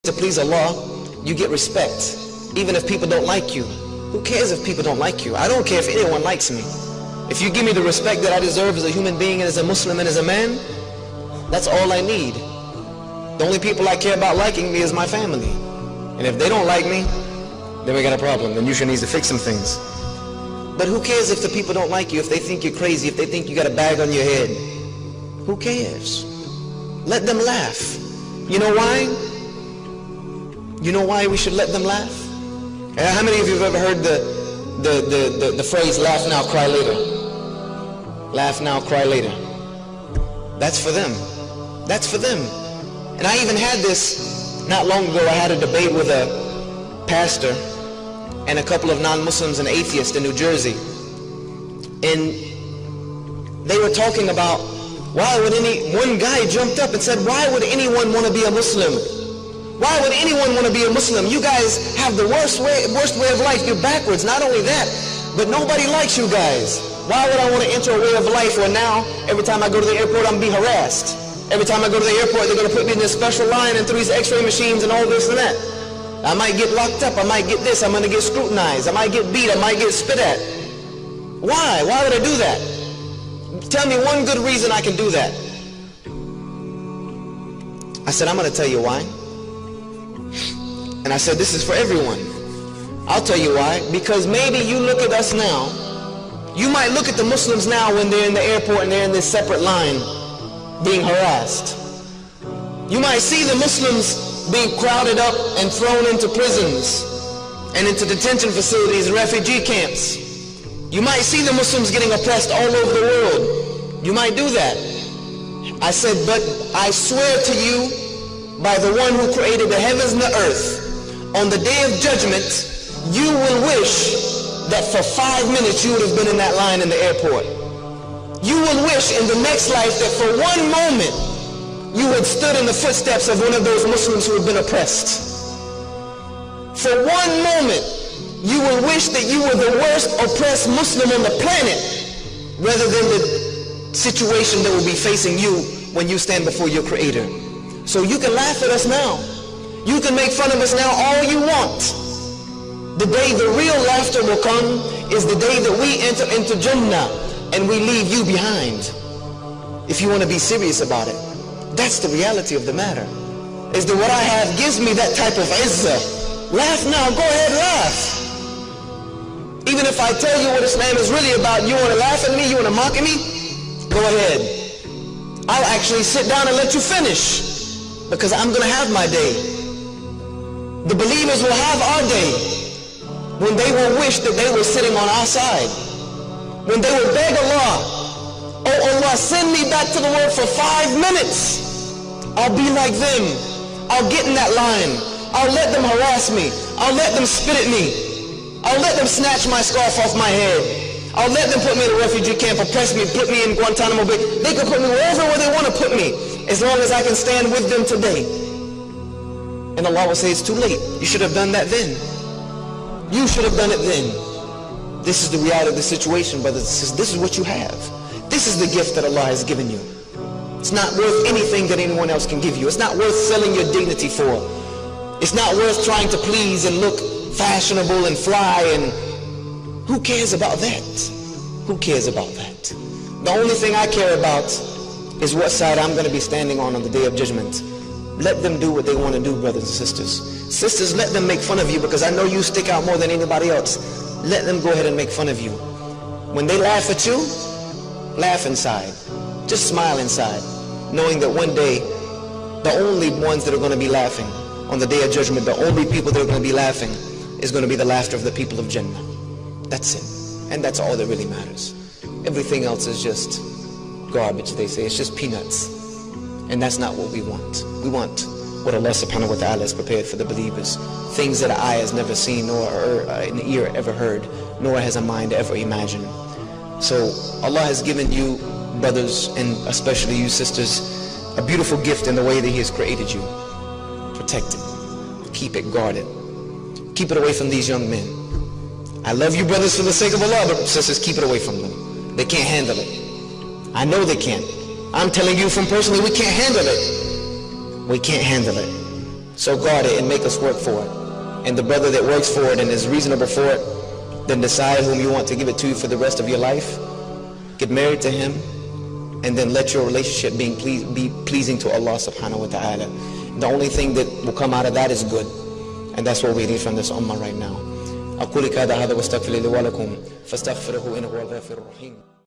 To please Allah, you get respect, even if people don't like you. Who cares if people don't like you? I don't care if anyone likes me. If you give me the respect that I deserve as a human being and as a Muslim and as a man, that's all I need. The only people I care about liking me is my family. And if they don't like me, then we got a problem. Then you should need to fix some things. But who cares if the people don't like you, if they think you're crazy, if they think you got a bag on your head? Who cares? Let them laugh. You know why? You know why we should let them laugh? How many of you have ever heard the phrase, laugh now, cry later? Laugh now, cry later. That's for them. That's for them. And I even had this not long ago. I had a debate with a pastor and a couple of non-Muslims and atheists in New Jersey. And they were talking about one guy jumped up and said, why would anyone want to be a Muslim? Why would anyone want to be a Muslim? You guys have the worst way of life. You're backwards. Not only that, but nobody likes you guys. Why would I want to enter a way of life where now, every time I go to the airport, I'm being harassed? Every time I go to the airport, they're going to put me in this special line and through these x-ray machines and all this and that. I might get locked up. I might get this. I'm going to get scrutinized. I might get beat. I might get spit at. Why? Why would I do that? Tell me one good reason I can do that. I said, I'm going to tell you why. And I said, this is for everyone. I'll tell you why. Because maybe you look at us now. You might look at the Muslims now when they're in the airport and they're in this separate line being harassed. You might see the Muslims being crowded up and thrown into prisons and into detention facilities and refugee camps. You might see the Muslims getting oppressed all over the world. You might do that. I said, but I swear to you by the one who created the heavens and the earth, on the day of judgment, you will wish that for 5 minutes you would have been in that line in the airport. You will wish in the next life that for 1 moment you had stood in the footsteps of one of those Muslims who had been oppressed. For 1 moment you will wish that you were the worst oppressed Muslim on the planet rather than the situation that will be facing you when you stand before your Creator. So you can laugh at us now. You can make fun of us now all you want. The day the real laughter will come is the day that we enter into Jannah and we leave you behind. If you want to be serious about it. That's the reality of the matter. Is that what I have gives me that type of izzah. Laugh now, go ahead, laugh. Even if I tell you what Islam is really about, you want to laugh at me, you want to mock at me, go ahead. I'll actually sit down and let you finish. Because I'm going to have my day. The believers will have our day when they will wish that they were sitting on our side. When they will beg Allah, oh Allah, send me back to the world for 5 minutes. I'll be like them. I'll get in that line. I'll let them harass me. I'll let them spit at me. I'll let them snatch my scarf off my head. I'll let them put me in a refugee camp, oppress me, put me in Guantanamo Bay. They can put me wherever they want to put me, as long as I can stand with them today. And Allah will say, it's too late. You should have done that then. You should have done it then. This is the reality of the situation, brothers and sisters. This is what you have. This is the gift that Allah has given you. It's not worth anything that anyone else can give you. It's not worth selling your dignity for. It's not worth trying to please and look fashionable and fly, and who cares about that? Who cares about that? The only thing I care about is what side I'm going to be standing on the day of judgment. Let them do what they want to do, brothers and sisters. Sisters, let them make fun of you, because I know you stick out more than anybody else. Let them go ahead and make fun of you. When they laugh at you, laugh inside. Just smile inside, knowing that one day, the only ones that are going to be laughing on the day of judgment, the only people that are going to be laughing is going to be the laughter of the people of Jannah. That's it. And that's all that really matters. Everything else is just garbage, they say. It's just peanuts. And that's not what we want. We want what Allah subhanahu wa ta'ala has prepared for the believers. Things that an eye has never seen, nor an ear ever heard, nor has a mind ever imagined. So Allah has given you, brothers, and especially you sisters, a beautiful gift in the way that He has created you. Protect it. Keep it guarded. Keep it away from these young men. I love you, brothers, for the sake of Allah, but sisters, keep it away from them. They can't handle it. I know they can't. I'm telling you from personally, we can't handle it. We can't handle it. So guard it and make us work for it. And the brother that works for it and is reasonable for it, then decide whom you want to give it to for the rest of your life. Get married to him, and then let your relationship be pleasing to Allah subhanahu wa ta'ala. The only thing that will come out of that is good. And that's what we need from this ummah right now. أقول كذا هذا واستغفر لي ولكم فاستغفروه إنه هو الغفور الرحيم.